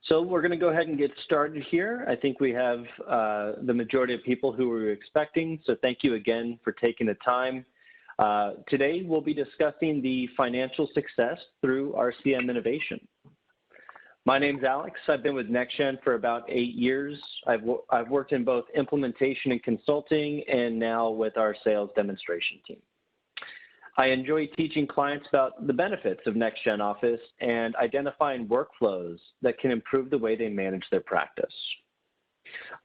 So we're going to go ahead and get started here. I think we have the majority of people who we were expecting, so thank you again for taking the time. Today we'll be discussing the financial success through RCM Innovation. My name's Alex. I've been with NextGen for about 8 years. I've worked in both implementation and consulting, and now with our sales demonstration team. I enjoy teaching clients about the benefits of NextGen Office and identifying workflows that can improve the way they manage their practice.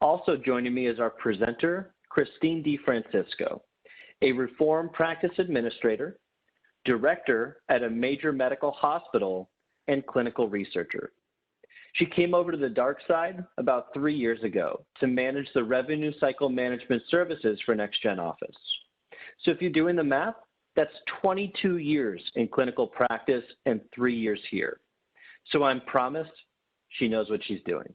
Also joining me is our presenter, Christine Defrancisco, a reform practice administrator, director at a major medical hospital, and clinical researcher. She came over to the dark side about 3 years ago to manage the revenue cycle management services for NextGen Office. So if you're doing the math, that's 22 years in clinical practice and 3 years here. So I'm promised she knows what she's doing.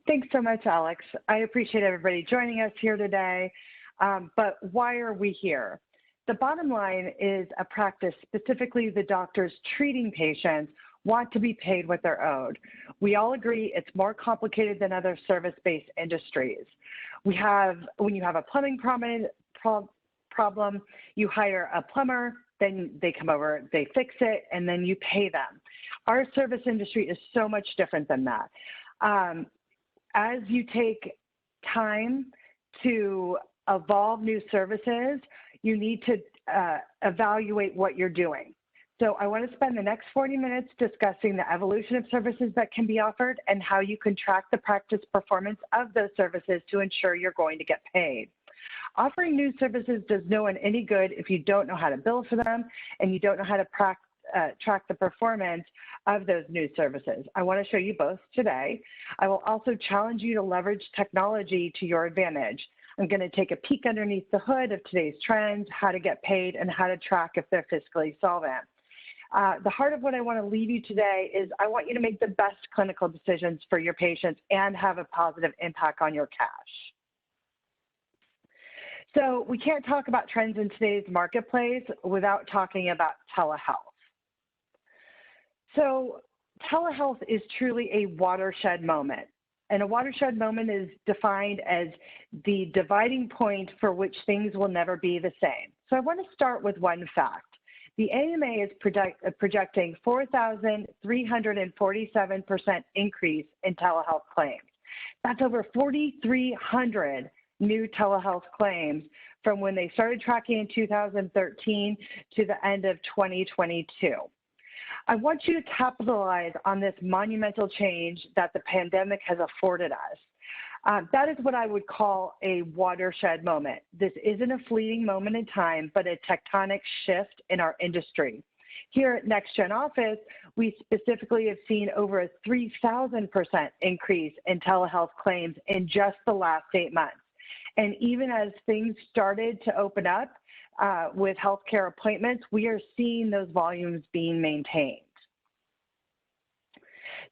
Thanks so much, Alex. I appreciate everybody joining us here today. But why are we here? The bottom line is a practice, specifically the doctors treating patients, want to be paid what they're owed. We all agree it's more complicated than other service-based industries. When you have a plumbing problem, you hire a plumber, then they come over, they fix it, and then you pay them. Our service industry is so much different than that. As you take time to evolve new services, you need to evaluate what you're doing. So I want to spend the next 40 minutes discussing the evolution of services that can be offered and how you can track the practice performance of those services to ensure you're going to get paid. Offering new services does no one any good if you don't know how to bill for them and you don't know how to track the performance of those new services. I want to show you both today. I will also challenge you to leverage technology to your advantage. I'm going to take a peek underneath the hood of today's trends, how to get paid, and how to track if they're fiscally solvent. The heart of what I want to leave you today is I want you to make the best clinical decisions for your patients and have a positive impact on your cash. So we can't talk about trends in today's marketplace without talking about telehealth. So telehealth is truly a watershed moment. And a watershed moment is defined as the dividing point for which things will never be the same. So I want to start with one fact. The AMA is projecting 4,347% increase in telehealth claims. That's over 4,300 new telehealth claims from when they started tracking in 2013 to the end of 2022. I want you to capitalize on this monumental change that the pandemic has afforded us. That is what I would call a watershed moment. This isn't a fleeting moment in time, but a tectonic shift in our industry. Here at NextGen Office, we specifically have seen over a 3,000% increase in telehealth claims in just the last 8 months. And even as things started to open up with healthcare appointments, we are seeing those volumes being maintained.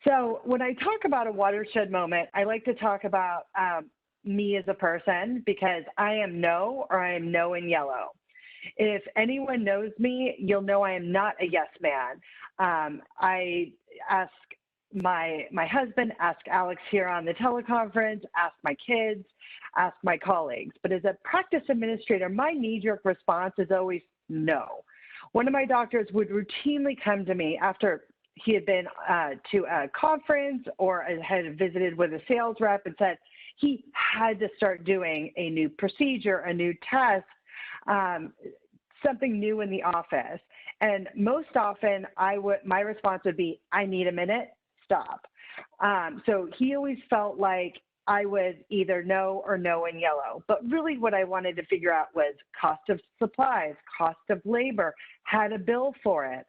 So when I talk about a watershed moment, I like to talk about me as a person because I am no or I am no in yellow. If anyone knows me, you'll know I am not a yes man. I ask my husband, ask Alex here on the teleconference, ask my kids, ask my colleagues. But as a practice administrator, my knee-jerk response is always no. One of my doctors would routinely come to me after he had been to a conference or had visited with a sales rep and said he had to start doing a new procedure, a new test, something new in the office. And most often my response would be, I need a minute, stop. So he always felt like I was either no or no in yellow. But really what I wanted to figure out was cost of supplies, cost of labor, how to bill for it.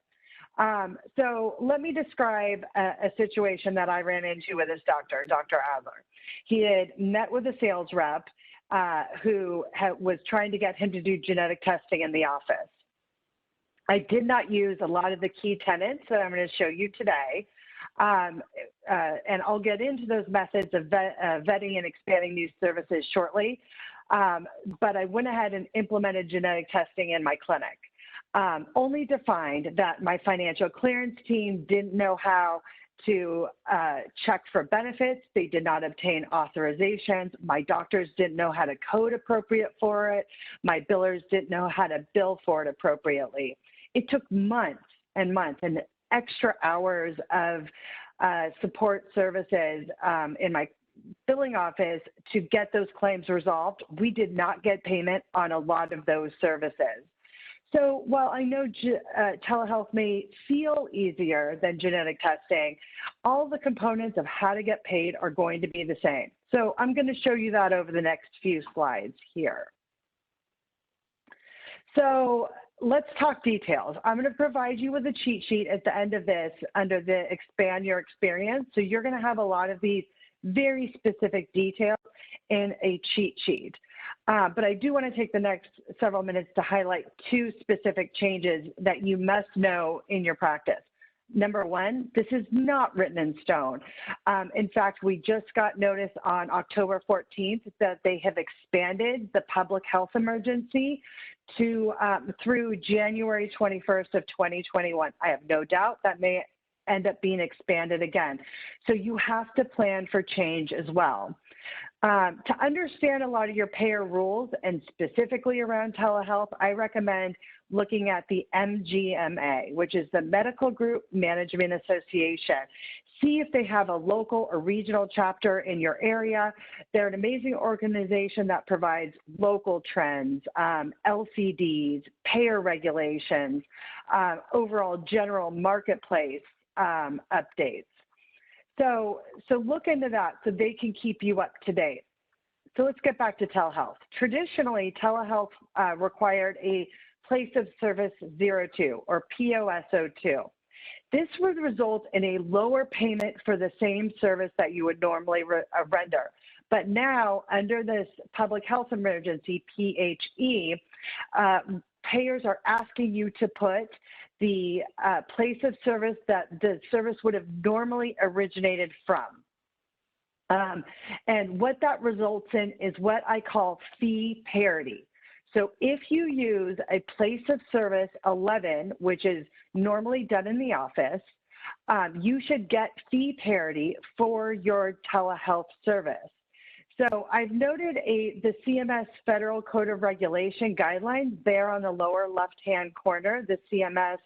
So let me describe a situation that I ran into with this doctor, Dr. Adler. He had met with a sales rep who was trying to get him to do genetic testing in the office. I did not use a lot of the key tenets that I'm going to show you today. And I'll get into those methods of vetting and expanding new services shortly. But I went ahead and implemented genetic testing in my clinic. Only to find that my financial clearance team didn't know how to check for benefits. They did not obtain authorizations. My doctors didn't know how to code appropriate for it. My billers didn't know how to bill for it appropriately. It took months and months and extra hours of support services in my billing office to get those claims resolved. We did not get payment on a lot of those services. So while I know telehealth may feel easier than genetic testing, all the components of how to get paid are going to be the same. So I'm going to show you that over the next few slides here. So let's talk details. I'm going to provide you with a cheat sheet at the end of this under the Expand Your Experience. So you're going to have a lot of these very specific details in a cheat sheet. But I do want to take the next several minutes to highlight two specific changes that you must know in your practice. Number one, this is not written in stone. In fact, we just got notice on October 14th that they have expanded the public health emergency to through January 21st of 2021. I have no doubt that may end up being expanded again. So you have to plan for change as well. To understand a lot of your payer rules and specifically around telehealth, I recommend looking at the MGMA, which is the Medical Group Management Association. See if they have a local or regional chapter in your area. They're an amazing organization that provides local trends, LCDs, payer regulations, overall general marketplace updates. So look into that so they can keep you up to date. So let's get back to telehealth. Traditionally, telehealth required a place of service 02 or POS02. This would result in a lower payment for the same service that you would normally render. But now, under this public health emergency, PHE, payers are asking you to put the place of service that the service would have normally originated from. And what that results in is what I call fee parity. So if you use a place of service 11, which is normally done in the office, you should get fee parity for your telehealth service. So I've noted the CMS Federal Code of Regulation guidelines there on the lower left-hand corner, the CMS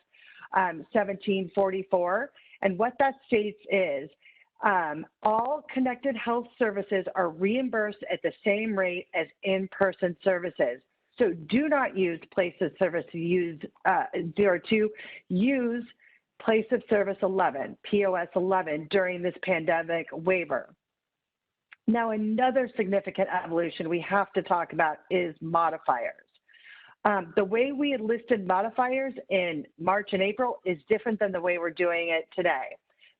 1744. And what that states is all connected health services are reimbursed at the same rate as in-person services. So do not use place of service use 02, use place of service 11, POS 11 during this pandemic waiver. Now, another significant evolution we have to talk about is modifiers. The way we had listed modifiers in March and April is different than the way we're doing it today.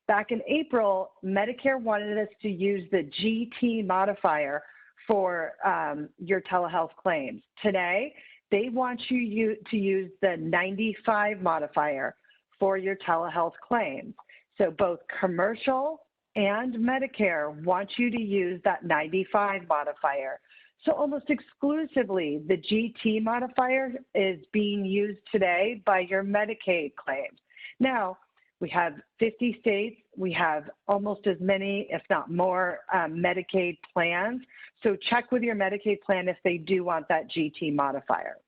Back in April, Medicare wanted us to use the GT modifier for your telehealth claims. Today, they want you to use the 95 modifier for your telehealth claims. So both commercial and Medicare want you to use that 95 modifier. So almost exclusively, the GT modifier is being used today by your Medicaid claims. Now, we have 50 states. We have almost as many, if not more, Medicaid plans. So check with your Medicaid plan if they do want that GT modifier.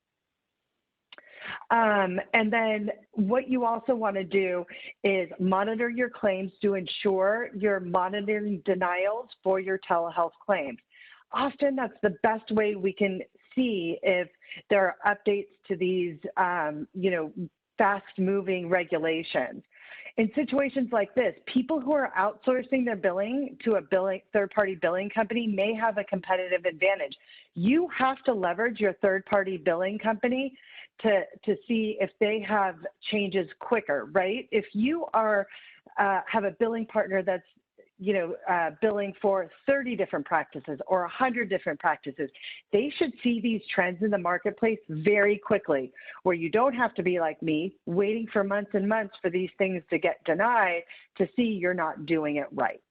And then what you also want to do is monitor your claims to ensure you're monitoring denials for your telehealth claims. Often that's the best way we can see if there are updates to these, fast-moving regulations. In situations like this, people who are outsourcing their billing to a third-party billing company may have a competitive advantage. You have to leverage your third-party billing company to see if they have changes quicker, right? If you are have a billing partner that's billing for 30 different practices or 100 different practices, they should see these trends in the marketplace very quickly, where you don't have to be like me, waiting for months and months for these things to get denied to see you're not doing it right.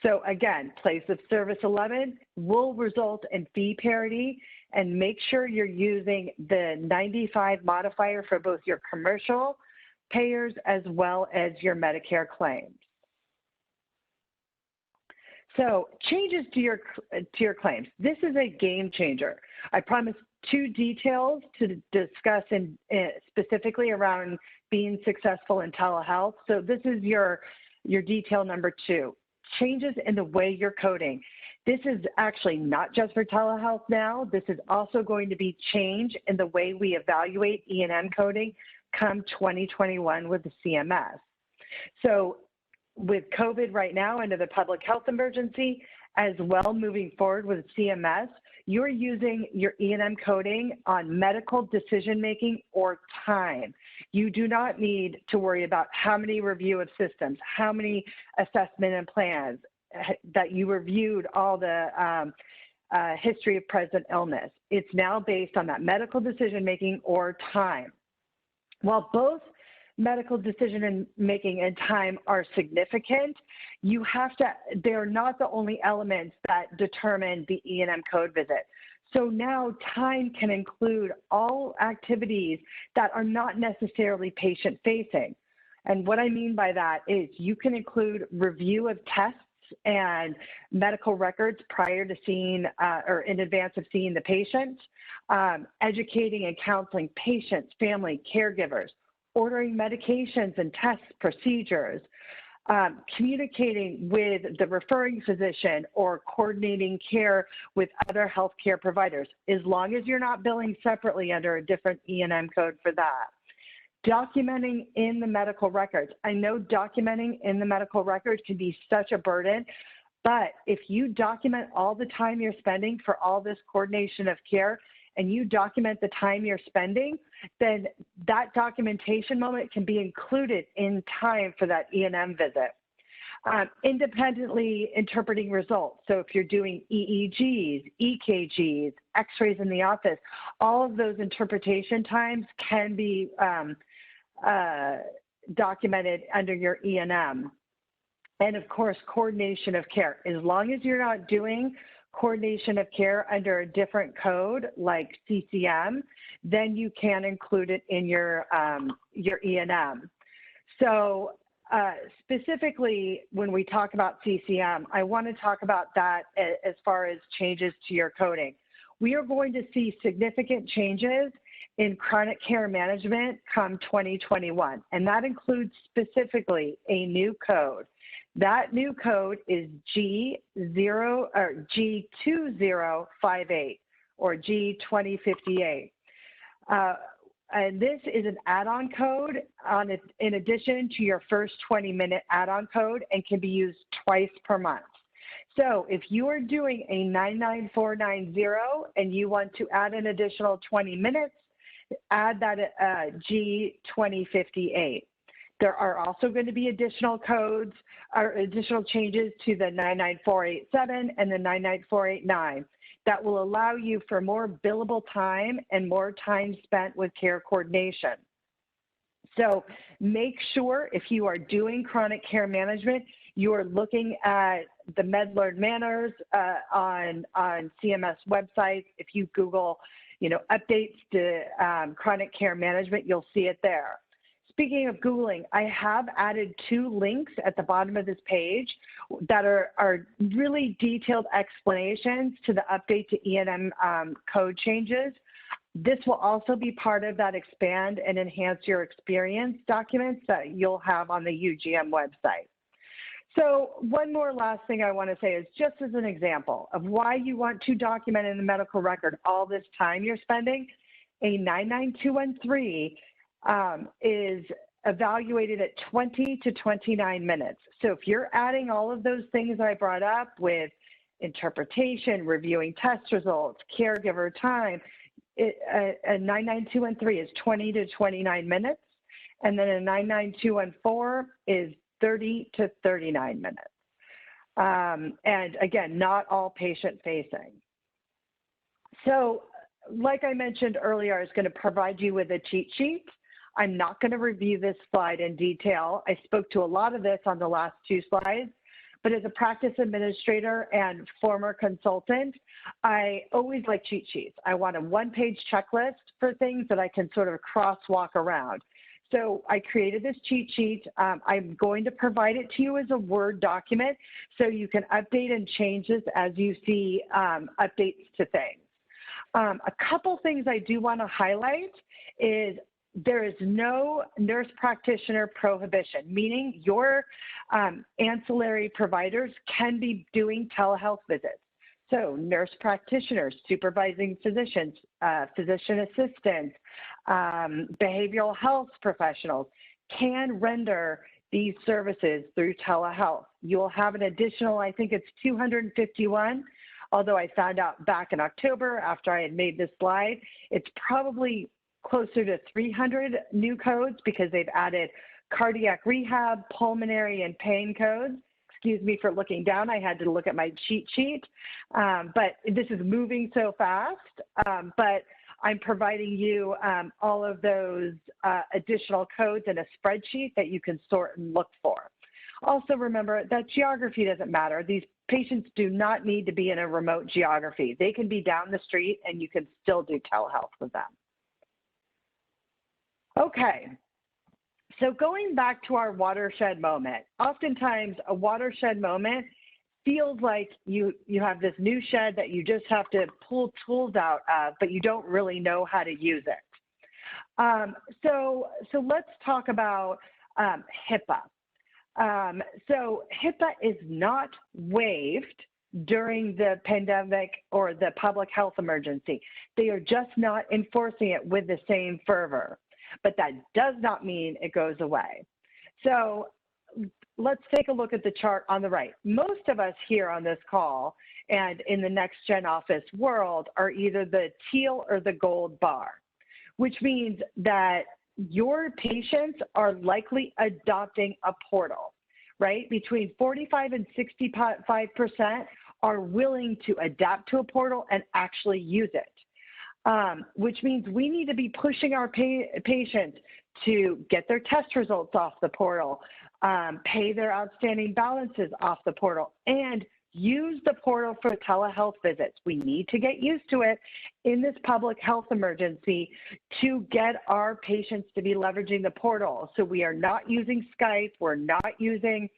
So again, place of service 11 will result in fee parity, and make sure you're using the 95 modifier for both your commercial payers as well as your Medicare claims. So changes to your claims. This is a game changer. I promised 2 details to discuss specifically around being successful in telehealth. So this is your detail number 2, changes in the way you're coding. This is actually not just for telehealth now. This is also going to be change in the way we evaluate E&M coding come 2021 with the CMS. So with COVID right now into the public health emergency, as well moving forward with CMS, you're using your E&M coding on medical decision-making or time. You do not need to worry about how many review of systems, how many assessment and plans, that you reviewed all the history of present illness. It's now based on that medical decision-making or time. While both medical decision-making and time are significant, they're not the only elements that determine the E&M code visit. So now time can include all activities that are not necessarily patient-facing. And what I mean by that is you can include review of tests and medical records prior to seeing or in advance of seeing the patient, educating and counseling patients, family, caregivers, ordering medications and tests, procedures, communicating with the referring physician or coordinating care with other healthcare providers, as long as you're not billing separately under a different E&M code for that. Documenting in the medical records. I know documenting in the medical records can be such a burden, but if you document all the time you're spending for all this coordination of care and you document the time you're spending, then that documentation moment can be included in time for that E&M visit. Independently interpreting results. So if you're doing EEGs, EKGs, x-rays in the office, all of those interpretation times can be documented under your E&M. And of course, coordination of care. As long as you're not doing coordination of care under a different code like CCM, then you can include it in your E&M. So specifically, when we talk about CCM, I want to talk about that as far as changes to your coding. We are going to see significant changes in chronic care management come 2021, and that includes specifically a new code. That new code is G2058 or G2058. And this is an add-on code in addition to your first 20-minute add-on code and can be used twice per month. So if you are doing a 99490 and you want to add an additional 20 minutes, add that G2058. There are also going to be additional codes or additional changes to the 99487 and the 99489 that will allow you for more billable time and more time spent with care coordination. So make sure if you are doing chronic care management, you are looking at the MedLearn Manners on CMS websites. If you Google, updates to chronic care management, you'll see it there. Speaking of Googling, I have added 2 links at the bottom of this page that are really detailed explanations to the update to E&M code changes. This will also be part of that expand and enhance your experience documents that you'll have on the UGM website. So one more last thing I want to say is just as an example of why you want to document in the medical record all this time you're spending, a 99213 is evaluated at 20 to 29 minutes. So if you're adding all of those things I brought up with interpretation, reviewing test results, caregiver time, a 99213 is 20 to 29 minutes, and then a 99214 is 30 to 39 minutes. And again, not all patient facing. So like I mentioned earlier, I was going to provide you with a cheat sheet. I'm not going to review this slide in detail. I spoke to a lot of this on the last 2 slides, but as a practice administrator and former consultant, I always like cheat sheets. I want a 1-page checklist for things that I can sort of crosswalk around. So I created this cheat sheet. I'm going to provide it to you as a Word document so you can update and change this as you see updates to things. A couple things I do want to highlight is there is no nurse practitioner prohibition, meaning your ancillary providers can be doing telehealth visits. So nurse practitioners, supervising physicians, physician assistants, behavioral health professionals can render these services through telehealth. You'll have an additional, I think it's 251, although I found out back in October after I had made this slide, it's probably closer to 300 new codes because they've added cardiac rehab, pulmonary, and pain codes. Excuse me for looking down. I had to look at my cheat sheet, but this is moving so fast. But I'm providing you all of those additional codes in a spreadsheet that you can sort and look for. Also remember that geography doesn't matter. These patients do not need to be in a remote geography. They can be down the street and you can still do telehealth with them. Okay. So going back to our watershed moment, oftentimes a watershed moment feels like you have this new shed that you just have to pull tools out of, but you don't really know how to use it. So let's talk about HIPAA. So HIPAA is not waived during the pandemic or the public health emergency. They are just not enforcing it with the same fervor. But that does not mean it goes away. So let's take a look at the chart on the right. Most of us here on this call and in the NextGen Office world are either the teal or the gold bar, which means that your patients are likely adopting a portal, right? Between 45 and 65% are willing to adapt to a portal and actually use it. Which means we need to be pushing our patients to get their test results off the portal, pay their outstanding balances off the portal, and use the portal for telehealth visits. We need to get used to it in this public health emergency to get our patients to be leveraging the portal. So we are not using Skype, we're not using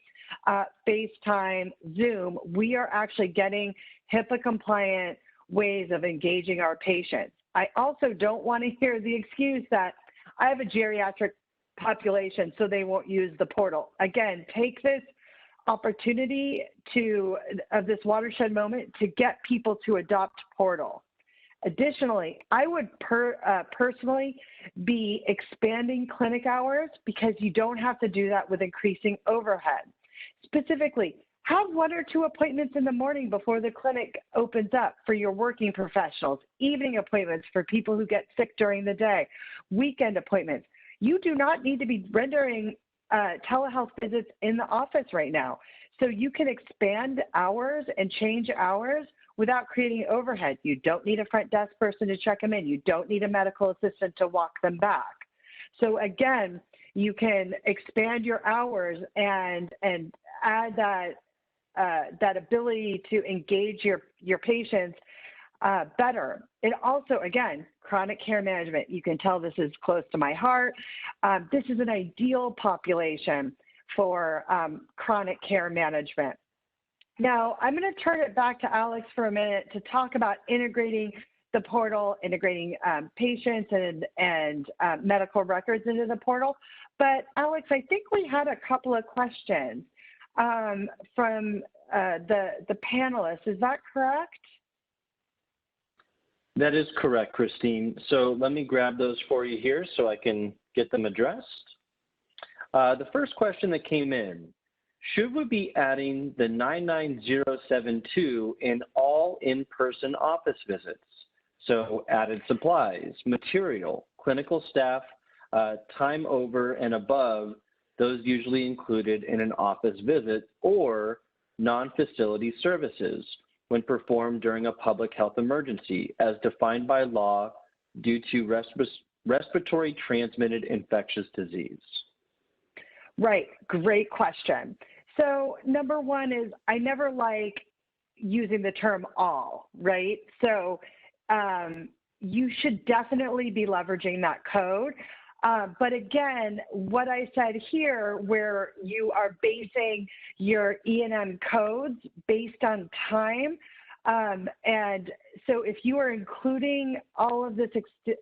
FaceTime, Zoom. We are actually getting HIPAA compliant ways of engaging our patients. I also don't want to hear the excuse that I have a geriatric population, so they won't use the portal. Again, take this opportunity of this watershed moment to get people to adopt portal. Additionally, I would personally be expanding clinic hours because you don't have to do that with increasing overhead. Specifically, have 1 or 2 appointments in the morning before the clinic opens up for your working professionals, evening appointments for people who get sick during the day, weekend appointments. You do not need to be rendering telehealth visits in the office right now. So you can expand hours and change hours without creating overhead. You don't need a front desk person to check them in. You don't need a medical assistant to walk them back. So again, you can expand your hours and add that ability to engage your patients better. It also, again, chronic care management. You can tell this is close to my heart. This is an ideal population for chronic care management. Now, I'm going to turn it back to Alex for a minute to talk about integrating the portal, integrating patients and medical records into the portal. But Alex, I think we had a couple of questions from the panelists. Is that correct? That is correct, Christine. So let me grab those for you here so I can get them addressed. The first question that came in, should we be adding the 99072 in all in-person office visits? So added supplies, material, clinical staff, time over and above, those usually included in an office visit, or non-facility services when performed during a public health emergency as defined by law due to respiratory transmitted infectious disease. Right, great question. So number one is I never like using the term all, right? So you should definitely be leveraging that code. But again, what I said here, where you are basing your E&M codes based on time, and so if you are including all of this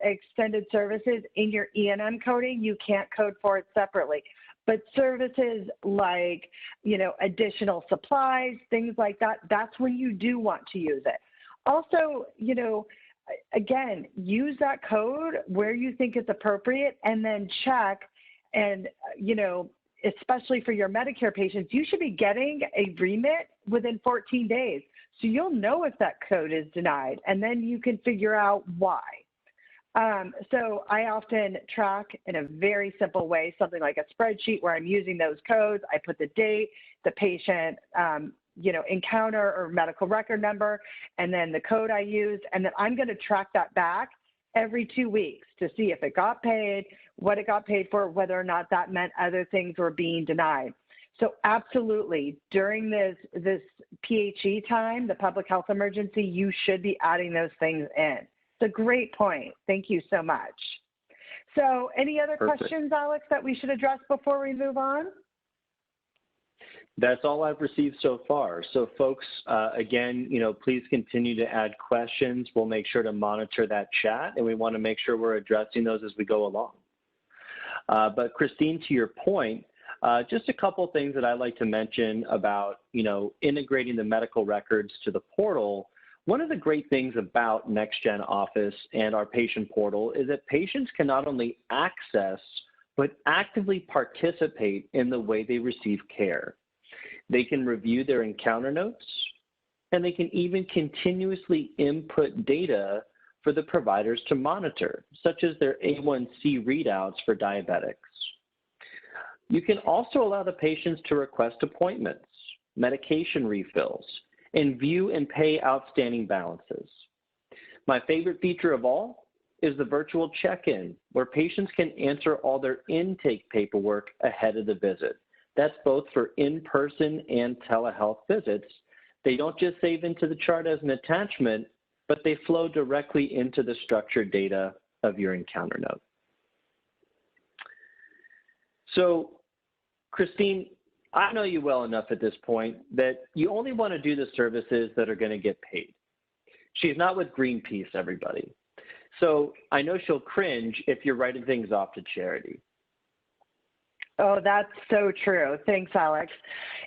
extended services in your E&M coding, you can't code for it separately. But services like, additional supplies, things like that, that's when you do want to use it. Also, again, use that code where you think it's appropriate, and then check. And, especially for your Medicare patients, you should be getting a remit within 14 days. So you'll know if that code is denied, and then you can figure out why. So I often track in a very simple way, something like a spreadsheet where I'm using those codes. I put the date, the patient, encounter or medical record number, and then the code I used, and then I'm going to track that back every 2 weeks to see if it got paid, what it got paid for, whether or not that meant other things were being denied. So absolutely, during this PHE time, the public health emergency, you should be adding those things in. It's a great point. Thank you so much. So any other questions, Alex, that we should address before we move on? That's all I've received so far. So folks, again, please continue to add questions. We'll make sure to monitor that chat, and we want to make sure we're addressing those as we go along. But Christine, to your point, just a couple things that I'd like to mention about, integrating the medical records to the portal. One of the great things about NextGen Office and our patient portal is that patients can not only access, but actively participate in the way they receive care. They can review their encounter notes, and they can even continuously input data for the providers to monitor, such as their A1C readouts for diabetics. You can also allow the patients to request appointments, medication refills, and view and pay outstanding balances. My favorite feature of all is the virtual check-in, where patients can answer all their intake paperwork ahead of the visit. That's both for in-person and telehealth visits. They don't just save into the chart as an attachment, but they flow directly into the structured data of your encounter note. So, Christine, I know you well enough at this point that you only want to do the services that are going to get paid. She's not with Greenpeace, everybody. So I know she'll cringe if you're writing things off to charity. Oh, that's so true. Thanks, Alex.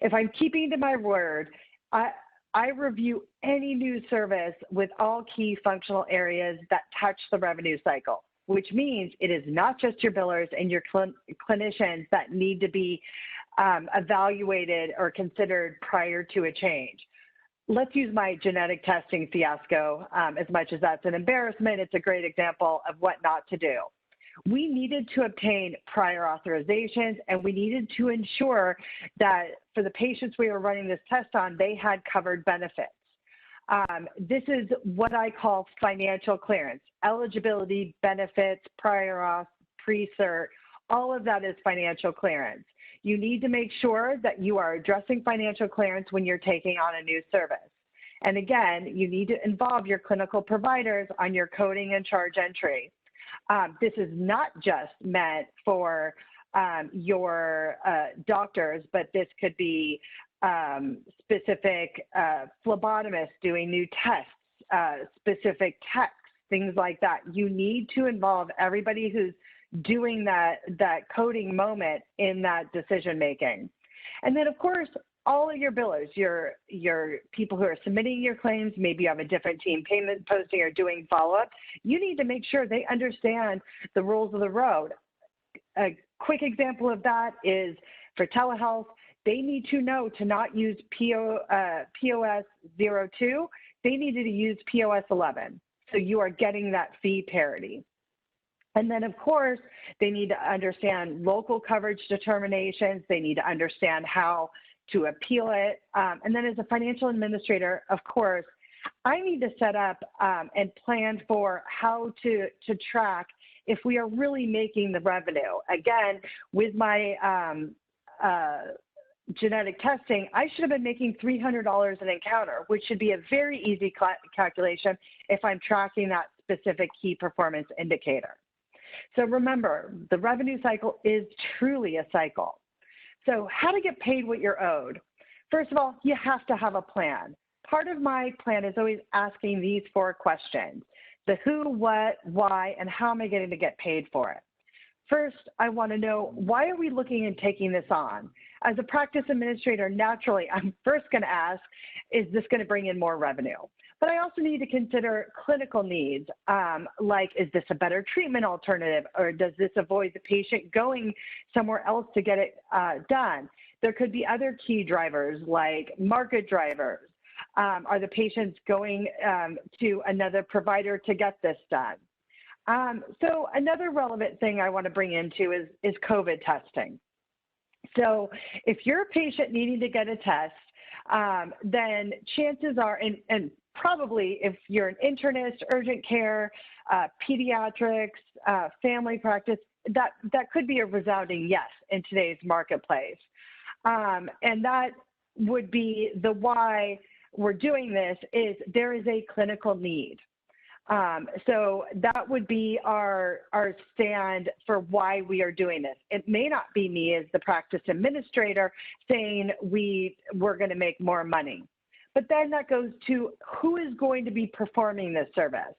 If I'm keeping to my word, I review any new service with all key functional areas that touch the revenue cycle, which means it is not just your billers and your clinicians that need to be evaluated or considered prior to a change. Let's use my genetic testing fiasco. As much as that's an embarrassment, it's a great example of what not to do. We needed to obtain prior authorizations, and we needed to ensure that for the patients we were running this test on, they had covered benefits. This is what I call financial clearance. Eligibility, benefits, prior auth, pre-cert, all of that is financial clearance. You need to make sure that you are addressing financial clearance when you're taking on a new service. And again, you need to involve your clinical providers on your coding and charge entry. This is not just meant for your doctors, but this could be specific phlebotomists doing new tests, specific techs, things like that. You need to involve everybody who's doing that coding moment in that decision making. And then of course, all of your billers, your people who are submitting your claims, maybe you have a different team payment posting or doing follow-up, you need to make sure they understand the rules of the road. A quick example of that is for telehealth, they need to know to not use POS 02, they needed to use POS 11. So you are getting that fee parity. And then, of course, they need to understand local coverage determinations. They need to understand how to appeal it. And then as a financial administrator, of course, I need to set up and plan for how to track if we are really making the revenue. Again, with my genetic testing, I should have been making $300 an encounter, which should be a very easy calculation if I'm tracking that specific key performance indicator. So remember, the revenue cycle is truly a cycle. So how to get paid what you're owed? First of all, you have to have a plan. Part of my plan is always asking these 4 questions: the who, what, why, and how am I getting to get paid for it? First, I want to know, why are we looking and taking this on? As a practice administrator, naturally, I'm first going to ask, is this going to bring in more revenue? But I also need to consider clinical needs, like, is this a better treatment alternative, or does this avoid the patient going somewhere else to get it done? There could be other key drivers like market drivers. Are the patients going to another provider to get this done? So another relevant thing I want to bring into is COVID testing. So if you're a patient needing to get a test, then chances are, and probably if you're an internist, urgent care, pediatrics, family practice, that could be a resounding yes in today's marketplace. And that would be the why we're doing this, is there is a clinical need. So that would be our stand for why we are doing this. It may not be me as the practice administrator saying we're going to make more money, but then that goes to who is going to be performing this service.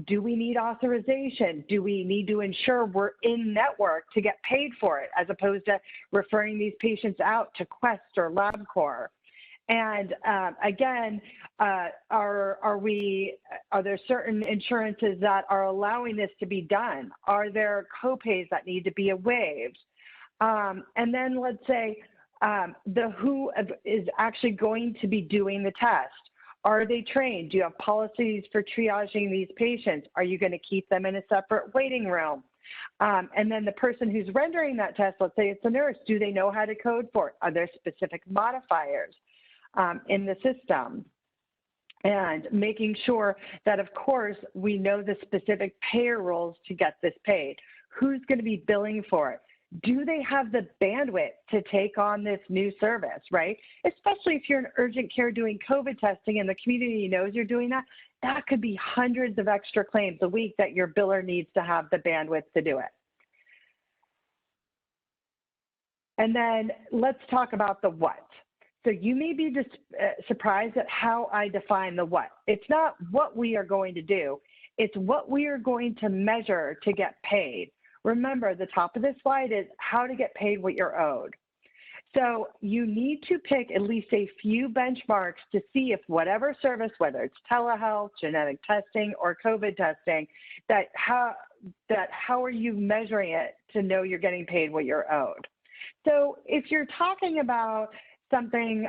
Do we need authorization? Do we need to ensure we're in network to get paid for it, as opposed to referring these patients out to Quest or LabCorp? And again, are there certain insurances that are allowing this to be done? Are there copays that need to be waived? And then let's say the who is actually going to be doing the test. Are they trained? Do you have policies for triaging these patients? Are you going to keep them in a separate waiting room? And then the person who's rendering that test, let's say it's a nurse, do they know how to code for it? Are there specific modifiers in the system? And making sure that, of course, we know the specific payer rules to get this paid. Who's going to be billing for it? Do they have the bandwidth to take on this new service, right? Especially if you're in urgent care doing COVID testing and the community knows you're doing that, that could be hundreds of extra claims a week that your biller needs to have the bandwidth to do it. And then let's talk about the what. So you may be surprised at how I define the what. It's not what we are going to do, it's what we are going to measure to get paid. Remember, the top of this slide is how to get paid what you're owed. So you need to pick at least a few benchmarks to see if whatever service, whether it's telehealth, genetic testing, or COVID testing, how are you measuring it to know you're getting paid what you're owed. So if you're talking about something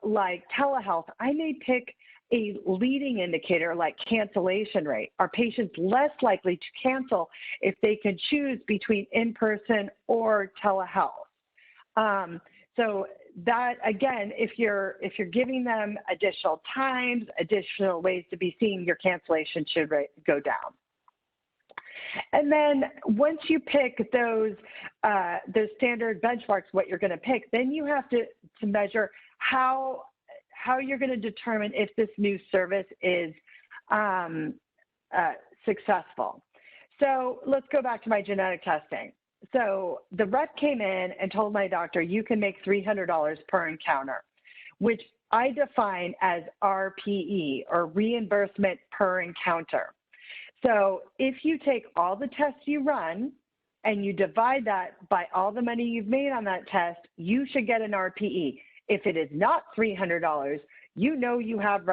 like telehealth, I may pick a leading indicator like cancellation rate. Are patients less likely to cancel if they can choose between in-person or telehealth? So that, again, if you're giving them additional times, additional ways to be seen, your cancellation should go down. And then once you pick those standard benchmarks, what you're going to pick, then you have to measure how you're going to determine if this new service is successful. So let's go back to my genetic testing. So the rep came in and told my doctor, you can make $300 per encounter, which I define as RPE, or reimbursement per encounter. So if you take all the tests you run and you divide that by all the money you've made on that test, you should get an RPE. If it is not $300, you know you have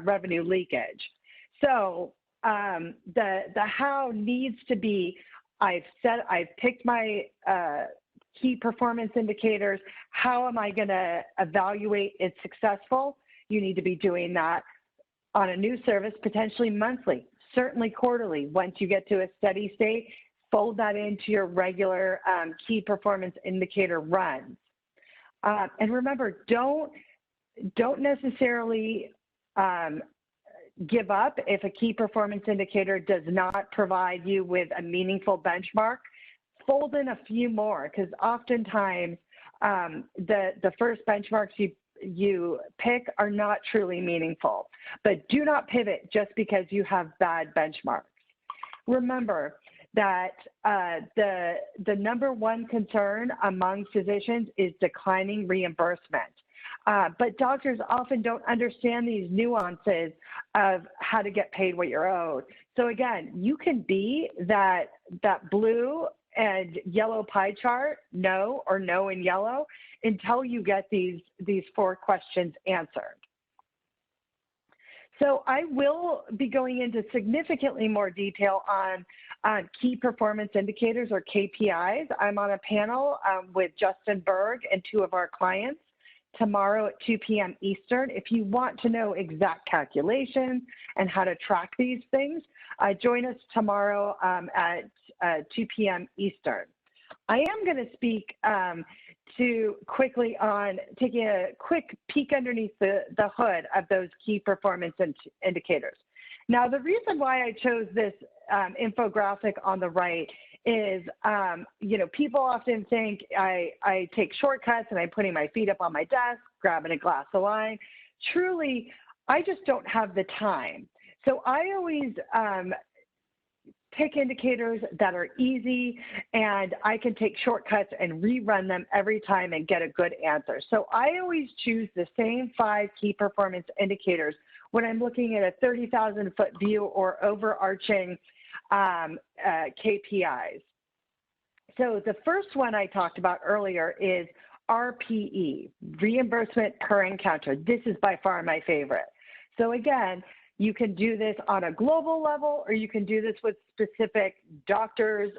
revenue leakage. So the how needs to be, I've picked my key performance indicators. How am I going to evaluate it's successful? You need to be doing that on a new service, potentially monthly, certainly quarterly. Once you get to a steady state, fold that into your regular key performance indicator runs. And remember, don't necessarily give up if a key performance indicator does not provide you with a meaningful benchmark. Fold in a few more, because oftentimes the first benchmarks you pick are not truly meaningful. But do not pivot just because you have bad benchmarks. Remember that the number one concern among physicians is declining reimbursement. But doctors often don't understand these nuances of how to get paid what you're owed. So again, you can be that blue and yellow pie chart, no or no in yellow, until you get these 4 questions answered. So I will be going into significantly more detail on key performance indicators, or KPIs. I'm on a panel with Justin Berg and 2 of our clients tomorrow at 2 p.m. Eastern. If you want to know exact calculations and how to track these things, join us tomorrow at 2 p.m. Eastern. I am going to speak to quickly on taking a quick peek underneath the hood of those key performance indicators. Now, the reason why I chose this infographic on the right is, you know, people often think I take shortcuts and I'm putting my feet up on my desk, grabbing a glass of wine. Truly, I just don't have the time. So I always pick indicators that are easy, and I can take shortcuts and rerun them every time and get a good answer. So I always choose the same 5 key performance indicators when I'm looking at a 30,000-foot view or overarching KPIs. So the first one I talked about earlier is RPE, reimbursement per encounter. This is by far my favorite. So again, you can do this on a global level, or you can do this with specific doctors,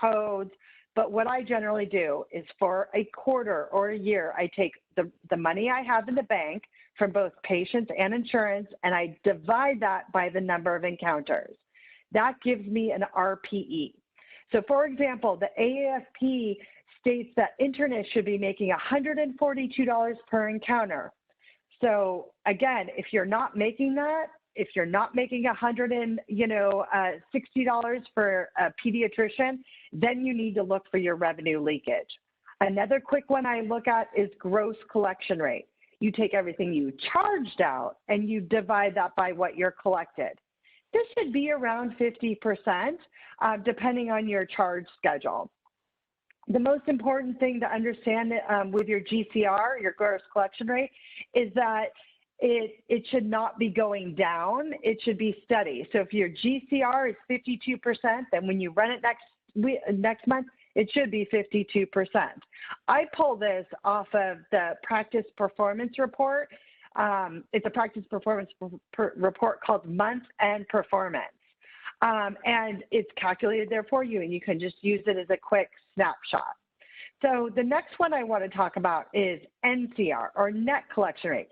codes. But what I generally do is for a quarter or a year, I take the money I have in the bank from both patients and insurance, and I divide that by the number of encounters. That gives me an RPE. So for example, the AAFP states that internists should be making $142 per encounter. So again, if you're not making that, if you're not making $60 for a pediatrician, then you need to look for your revenue leakage. Another quick one I look at is gross collection rate. You take everything you charged out and you divide that by what you're collected. This should be around 50%, depending on your charge schedule. The most important thing to understand with your GCR, your gross collection rate, is that it should not be going down. It should be steady. So if your GCR is 52%, then when you run it next month, it should be 52%. I pull this off of the practice performance report. It's a practice performance report called Month End Performance. And it's calculated there for you, and you can just use it as a quick snapshot. So the next one I want to talk about is NCR, or net collection rate.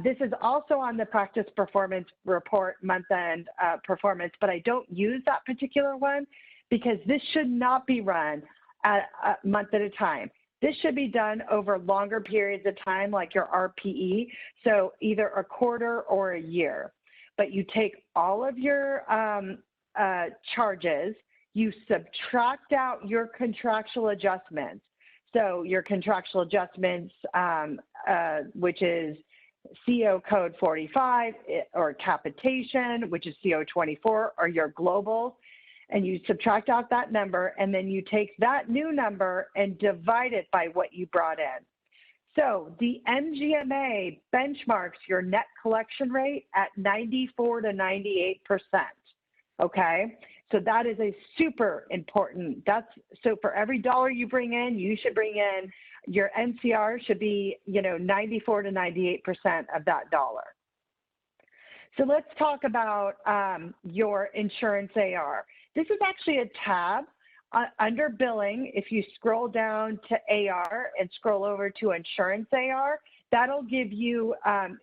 This is also on the practice performance report, month-end performance, but I don't use that particular one because this should not be run at a month at a time. This should be done over longer periods of time, like your RPE, so either a quarter or a year. But you take all of your charges, you subtract out your contractual adjustments. So your contractual adjustments, which is CO code 45, or capitation, which is CO 24, or your global, and you subtract out that number, and then you take that new number and divide it by what you brought in. So the MGMA benchmarks your net collection rate at 94 to 98%. Okay, so that is a super important, so for every dollar you bring in, you should bring in, your NCR should be, 94 to 98% of that dollar. So let's talk about your insurance AR. This is actually a tab under billing. If you scroll down to AR and scroll over to insurance AR, that'll give you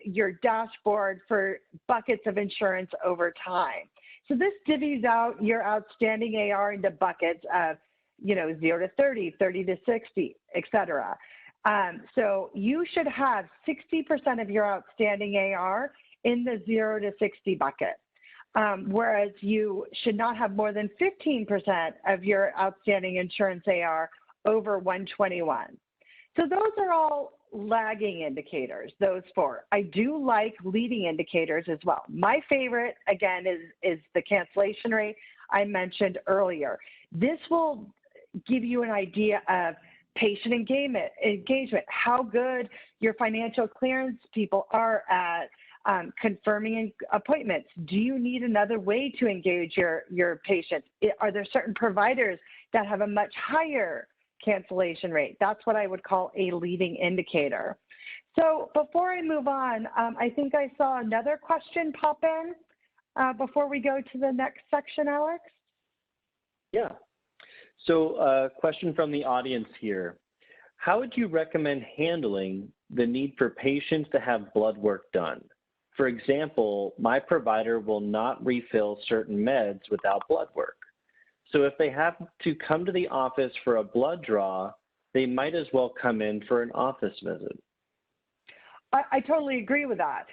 your dashboard for buckets of insurance over time. So this divvies out your outstanding AR into buckets of, 0 to 30, 30 to 60, et cetera. So you should have 60% of your outstanding AR in the 0 to 60 bucket, whereas you should not have more than 15% of your outstanding insurance AR over 121. So those are all lagging indicators, those 4. I do like leading indicators as well. My favorite, again, is the cancellation rate. I mentioned earlier. This will give you an idea of patient engagement, how good your financial clearance people are at confirming appointments. Do you need another way to engage your patients? Are there certain providers that have a much higher cancellation rate? That's what I would call a leading indicator. So before I move on, I think I saw another question pop in before we go to the next section, Alex. Yeah. So a question from the audience here. How would you recommend handling the need for patients to have blood work done? For example, my provider will not refill certain meds without blood work. So if they have to come to the office for a blood draw, they might as well come in for an office visit. I totally agree with that.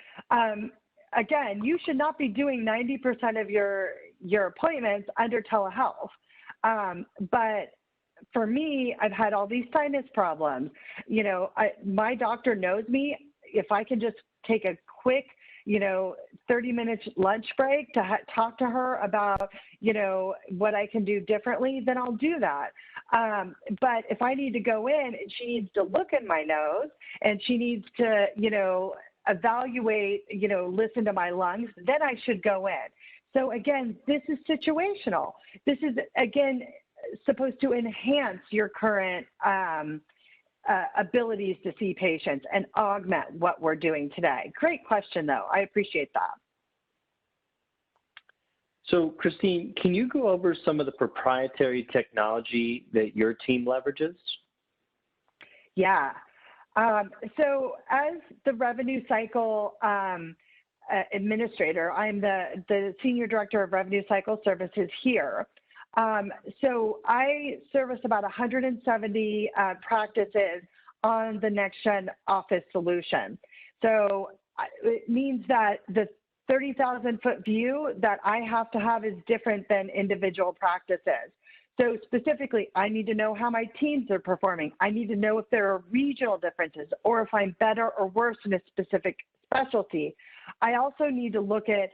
Again, you should not be doing 90% of your appointments under telehealth. But for me, I've had all these sinus problems. You know, my doctor knows me. If I can just take a quick, 30-minute lunch break to talk to her about, what I can do differently, then I'll do that. But if I need to go in and she needs to look in my nose and she needs to, evaluate, listen to my lungs, then I should go in. So again, this is situational. This is, again, supposed to enhance your current abilities to see patients and augment what we're doing today. Great question, though. I appreciate that. So, Christine, can you go over some of the proprietary technology that your team leverages? Yeah. So as the revenue cycle administrator, I'm the Senior Director of Revenue Cycle Services here. So I service about 170 practices on the NextGen Office solution. So it means that the 30,000-foot view that I have to have is different than individual practices. So specifically, I need to know how my teams are performing. I need to know if there are regional differences or if I'm better or worse in a specific specialty. I also need to look at,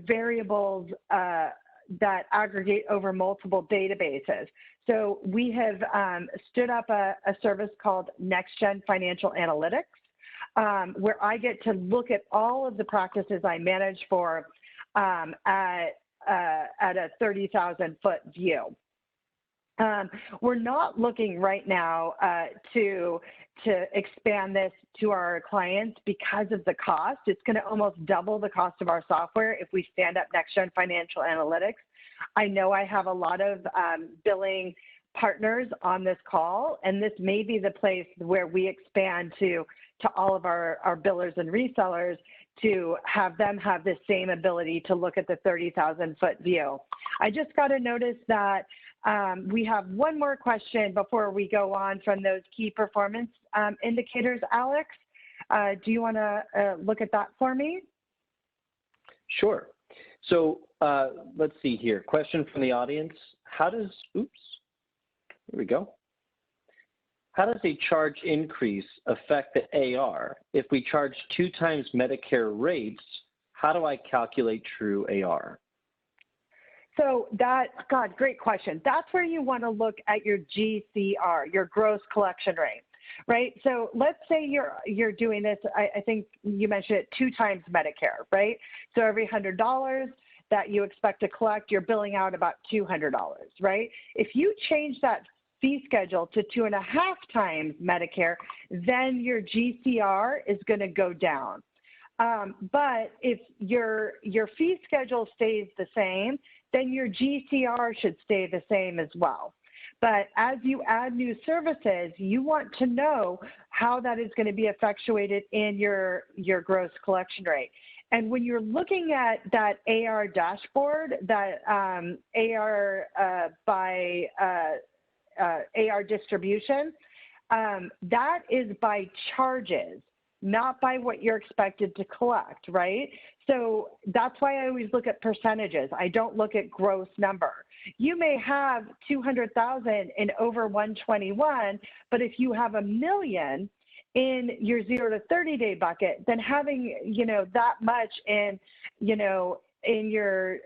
variables that aggregate over multiple databases. So we have stood up a service called NextGen Financial Analytics, where I get to look at all of the practices I manage for at a 30,000-foot view. We're not looking right now to expand this to our clients because of the cost. It's going to almost double the cost of our software if we stand up NextGen Financial Analytics. I know I have a lot of billing partners on this call, and this may be the place where we expand to all of our billers and resellers to have them have the same ability to look at the 30,000-foot view. I just got to notice that we have one more question before we go on from those key performance indicators. Alex, do you want to look at that for me? Sure. So let's see here. Question from the audience. Here we go. How does a charge increase affect the AR? If we charge 2 times Medicare rates, how do I calculate true AR? So great question. That's where you want to look at your GCR, your gross collection rate, right? So let's say you're doing this, I think you mentioned it 2 times Medicare, right? So every $100 that you expect to collect, you're billing out about $200, right? If you change that fee schedule to 2.5 times Medicare, then your GCR is going to go down. But if your fee schedule stays the same, then your GCR should stay the same as well. But as you add new services, you want to know how that is going to be effectuated in your gross collection rate. And when you're looking at that AR dashboard, that AR by AR distribution, that is by charges, not by what you're expected to collect, right? So that's why I always look at percentages. I don't look at gross number. You may have 200,000 in over 121, but if you have $1 million in your 0 to 30-day bucket, then having, that much in, in your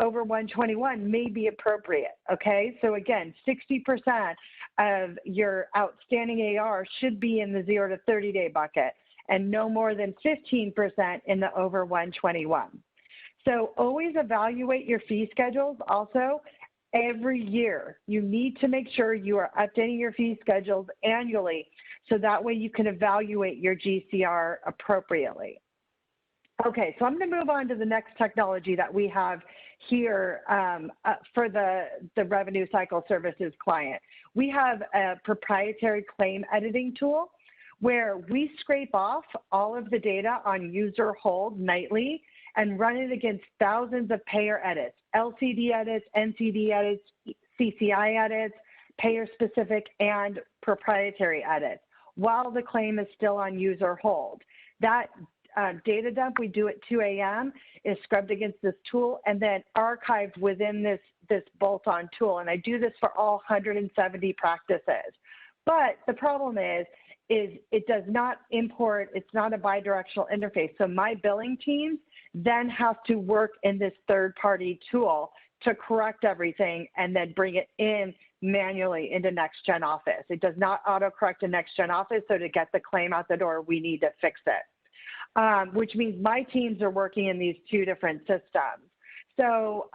over 121 may be appropriate, okay? So again, 60% of your outstanding AR should be in the 0 to 30-day bucket and no more than 15% in the over 121. So always evaluate your fee schedules also every year. You need to make sure you are updating your fee schedules annually so that way you can evaluate your GCR appropriately. Okay, so I'm going to move on to the next technology that we have here for the revenue cycle services client. We have a proprietary claim editing tool where we scrape off all of the data on user hold nightly and run it against thousands of payer edits, LCD edits, NCD edits, CCI edits, payer-specific, and proprietary edits while the claim is still on user hold. That data dump we do at 2 a.m. is scrubbed against this tool and then archived within this bolt-on tool. And I do this for all 170 practices. But the problem is it does not import, it's not a bidirectional interface. So my billing teams then have to work in this third-party tool to correct everything and then bring it in manually into NextGen Office. It does not autocorrect in NextGen Office, so to get the claim out the door, we need to fix it, which means my teams are working in these two different systems. So,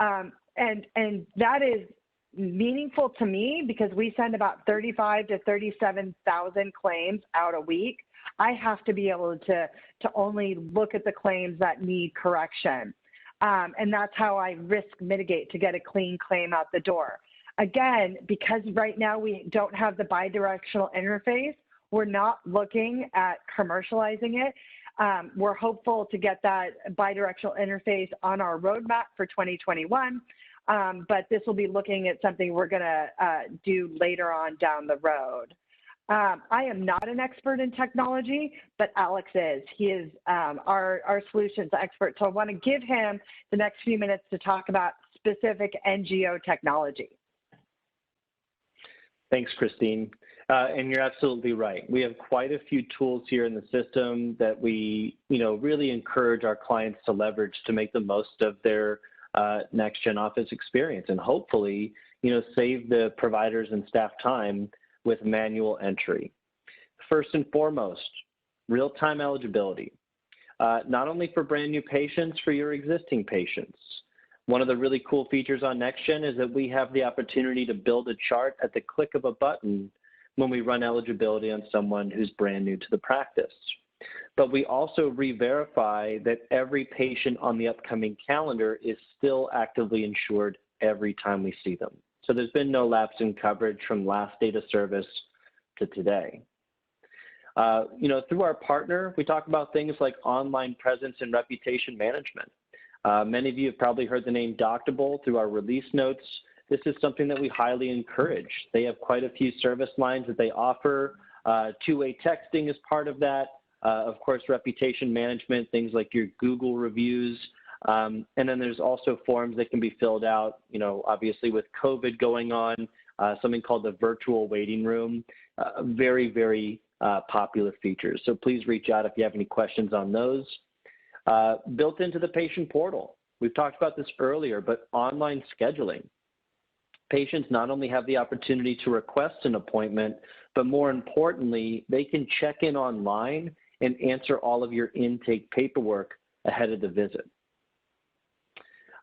and that is meaningful to me because we send about 35 to 37,000 claims out a week. I have to be able to only look at the claims that need correction. And that's how I risk mitigate to get a clean claim out the door. Again, because right now we don't have the bidirectional interface, we're not looking at commercializing it. We're hopeful to get that bidirectional interface on our roadmap for 2021, but this will be looking at something we're gonna do later on down the road. I am not an expert in technology, but Alex is. He is our solutions expert. So I want to give him the next few minutes to talk about specific NGO technology. Thanks, Christine. And you're absolutely right. We have quite a few tools here in the system that we, really encourage our clients to leverage to make the most of their NextGen Office experience and hopefully, save the providers and staff time with manual entry. First and foremost, real-time eligibility, not only for brand new patients, for your existing patients. One of the really cool features on NextGen is that we have the opportunity to build a chart at the click of a button when we run eligibility on someone who's brand new to the practice. But we also re-verify that every patient on the upcoming calendar is still actively insured every time we see them. So there's been no lapse in coverage from last date of service to today. Through our partner, we talk about things like online presence and reputation management. Many of you have probably heard the name Doctable through our release notes. This is something that we highly encourage. They have quite a few service lines that they offer. Two-way texting is part of that. Of course, reputation management, things like your Google reviews. And then there's also forms that can be filled out, obviously with COVID going on, something called the virtual waiting room. Very, very popular features. So please reach out if you have any questions on those. Built into the patient portal. We've talked about this earlier, but online scheduling. Patients not only have the opportunity to request an appointment, but more importantly, they can check in online and answer all of your intake paperwork ahead of the visit.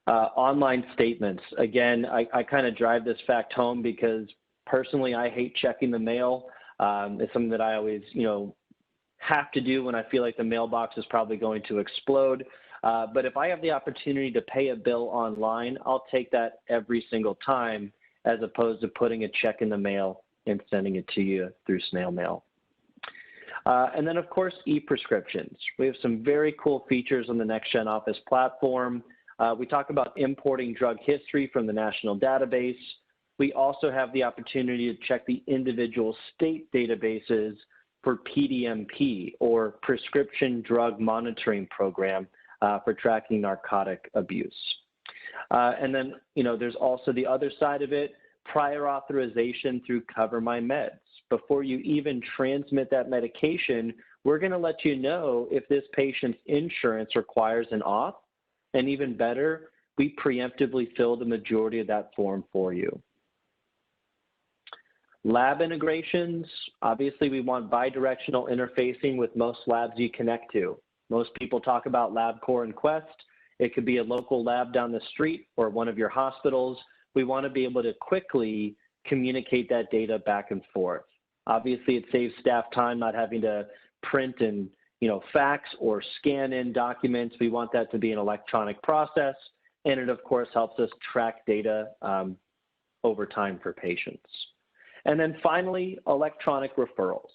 Online statements. Again, I kind of drive this fact home because personally I hate checking the mail. It's something that I always, have to do when I feel like the mailbox is probably going to explode. But if I have the opportunity to pay a bill online, I'll take that every single time as opposed to putting a check in the mail and sending it to you through snail mail. And then, of course, e-prescriptions. We have some very cool features on the NextGen Office platform. We talk about importing drug history from the national database. We also have the opportunity to check the individual state databases for PDMP, or Prescription Drug Monitoring Program, for tracking narcotic abuse. And then, there's also the other side of it, prior authorization through Cover My Meds. Before you even transmit that medication, we're going to let you know if this patient's insurance requires an auth, and even better, we preemptively fill the majority of that form for you. Lab integrations, obviously we want bidirectional interfacing with most labs you connect to. Most people talk about LabCorp and Quest. It could be a local lab down the street or one of your hospitals. We want to be able to quickly communicate that data back and forth. Obviously it saves staff time not having to print and fax or scan in documents. We want that to be an electronic process, and it of course helps us track data over time for patients. And then finally, electronic referrals.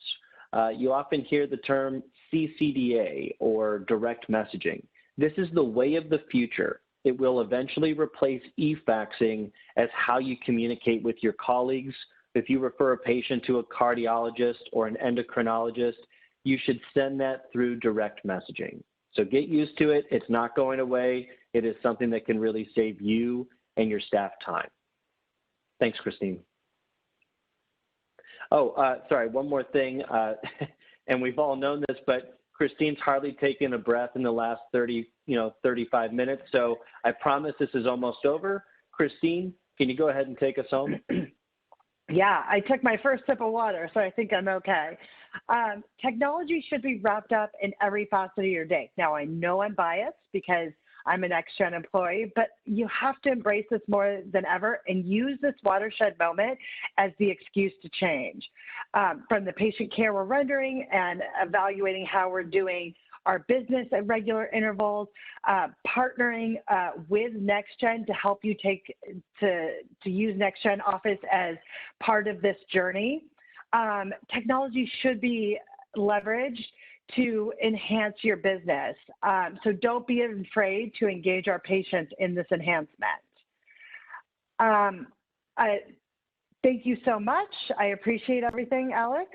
You often hear the term CCDA or direct messaging. This is the way of the future. It will eventually replace e-faxing as how you communicate with your colleagues. If you refer a patient to a cardiologist or an endocrinologist, you should send that through direct messaging. So get used to it. It's not going away. It is something that can really save you and your staff time. Thanks, Christine. Oh, sorry, one more thing, and we've all known this, but Christine's hardly taken a breath in the last 35 minutes, so I promise this is almost over. Christine, can you go ahead and take us home? Yeah, I took my first sip of water, so I think I'm okay. Technology should be wrapped up in every facet of your day. Now, I know I'm biased because I'm an NextGen employee, but you have to embrace this more than ever and use this watershed moment as the excuse to change. From the patient care we're rendering and evaluating how we're doing our business at regular intervals, partnering with NextGen to help you to use NextGen Office as part of this journey. Technology should be leveraged to enhance your business. So don't be afraid to engage our patients in this enhancement. Thank you so much. I appreciate everything, Alex.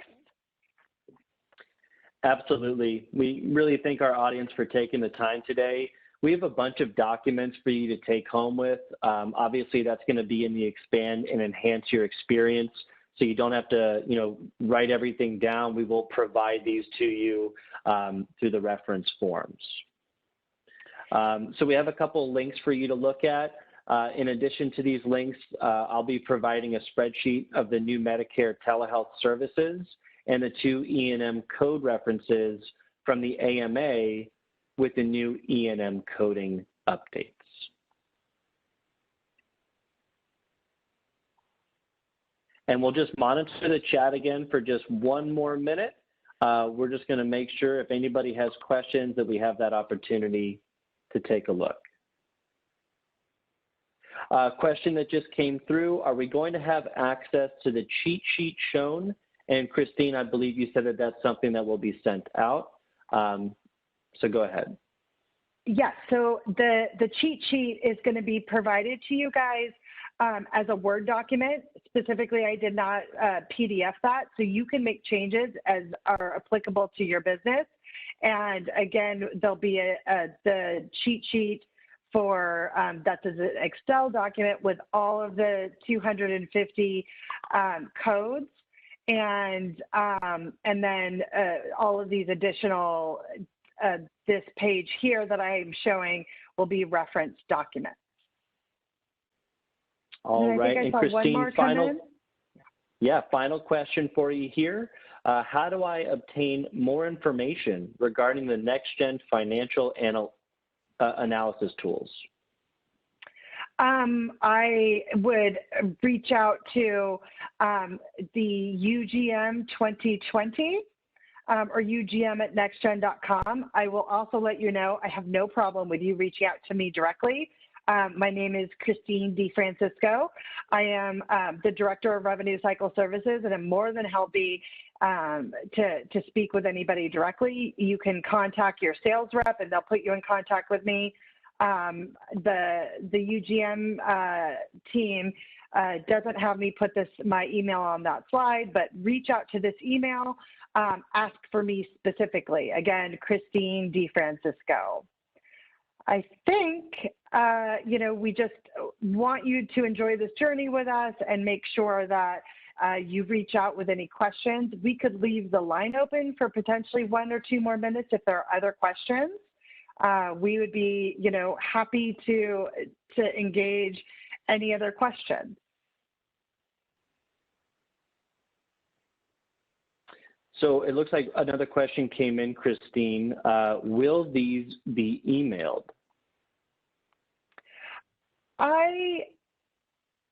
Absolutely. We really thank our audience for taking the time today. We have a bunch of documents for you to take home with. Obviously, that's going to be in the expand and enhance your experience, so you don't have to, write everything down. We will provide these to you through the reference forms. So we have a couple links for you to look at. In addition to these links, I'll be providing a spreadsheet of the new Medicare telehealth services and the 2 E&M code references from the AMA with the new E&M coding updates. And we'll just monitor the chat again for just one more minute. We're just going to make sure if anybody has questions that we have that opportunity to take a look. Question that just came through, are we going to have access to the cheat sheet shown? And Christine, I believe you said that that's something that will be sent out. So go ahead. Yes, so the cheat sheet is going to be provided to you guys as a Word document. Specifically, I did not PDF that, so you can make changes as are applicable to your business. And again, there'll be the cheat sheet for that's an Excel document with all of the 250 codes, and then all of these additional this page here that I'm showing will be reference documents. All right, and Christine, final question for you here. How do I obtain more information regarding the NextGen financial analysis tools? I would reach out to the UGM2020 or UGM@nextgen.com. I will also let you know I have no problem with you reaching out to me directly. My name is Christine Defrancisco. I am the Director of Revenue Cycle Services, and I'm more than happy to speak with anybody directly. You can contact your sales rep, and they'll put you in contact with me. The UGM team doesn't have me put my email on that slide, but reach out to this email. Ask for me specifically. Again, Christine Defrancisco. I think, we just want you to enjoy this journey with us and make sure that you reach out with any questions. We could leave the line open for potentially 1 or 2 more minutes if there are other questions. we would be, happy to engage any other questions. So it looks like another question came in, Christine. Will these be emailed?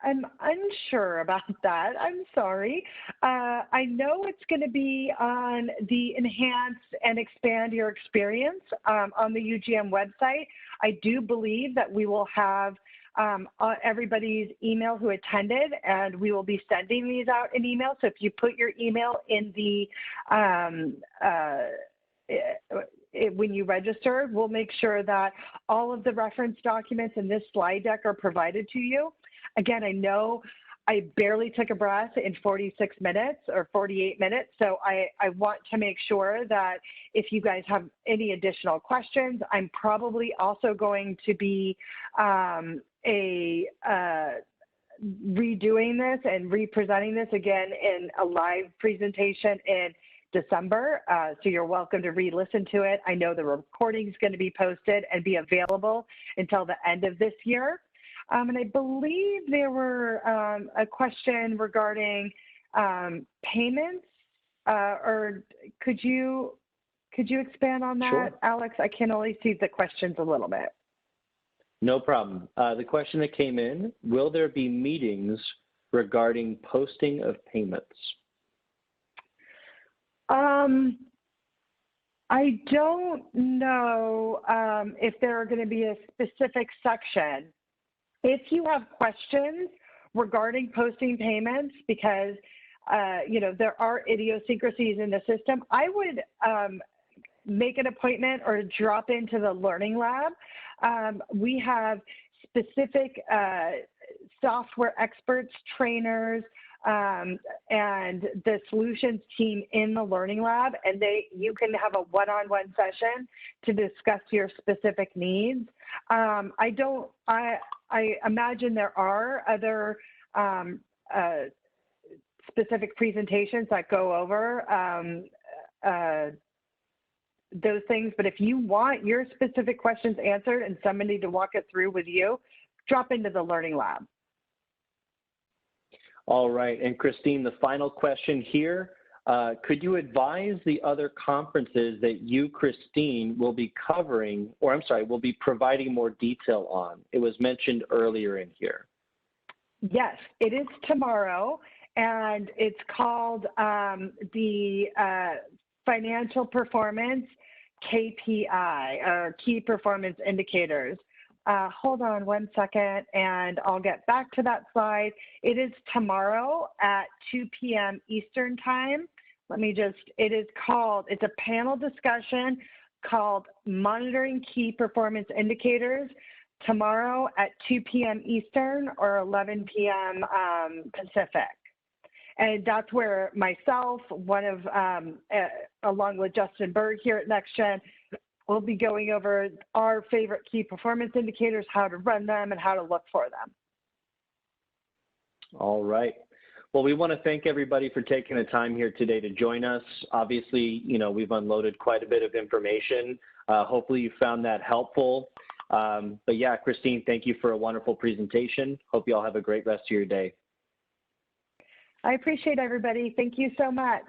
I'm unsure about that. I'm sorry. I know it's going to be on the Enhance and Expand Your Experience on the UGM website. I do believe that we will have everybody's email who attended, and we will be sending these out in email. So if you put your email in the when you register, we'll make sure that all of the reference documents in this slide deck are provided to you. Again, I know I barely took a breath in 46 minutes or 48 minutes, so I want to make sure that if you guys have any additional questions, I'm probably also going to be redoing this and representing this again in a live presentation in December, so you're welcome to re-listen to it. I know the recording is going to be posted and be available until the end of this year. And I believe there were a question regarding payments, or could you expand on that, Sure. Alex? I can only see the questions a little bit. No problem. The question that came in, will there be meetings regarding posting of payments? I don't know if there are going to be a specific section. If you have questions regarding posting payments, because there are idiosyncrasies in the system, I would make an appointment or drop into the Learning Lab. We have specific software experts, trainers, and the solutions team in the Learning Lab, and you can have a one-on-one session to discuss your specific needs. I imagine there are other specific presentations that go over those things, but if you want your specific questions answered and somebody to walk it through with you, drop into the Learning Lab. All right, and Christine, the final question here, could you advise the other conferences that you, Christine, will be covering, or I'm sorry, will be providing more detail on? It was mentioned earlier in here. Yes, it is tomorrow, and it's called the Financial Performance KPI, or Key Performance Indicators. Hold on one second, and I'll get back to that slide. It is tomorrow at 2 p.m. Eastern Time. It's a panel discussion called Monitoring Key Performance Indicators, tomorrow at 2 p.m. Eastern or 11 p.m. Pacific. And that's where myself, along with Justin Berg here at NextGen, we'll be going over our favorite key performance indicators, how to run them, and how to look for them. All right. Well, we want to thank everybody for taking the time here today to join us. Obviously, we've unloaded quite a bit of information. Hopefully you found that helpful. But yeah, Christine, thank you for a wonderful presentation. Hope you all have a great rest of your day. I appreciate everybody. Thank you so much.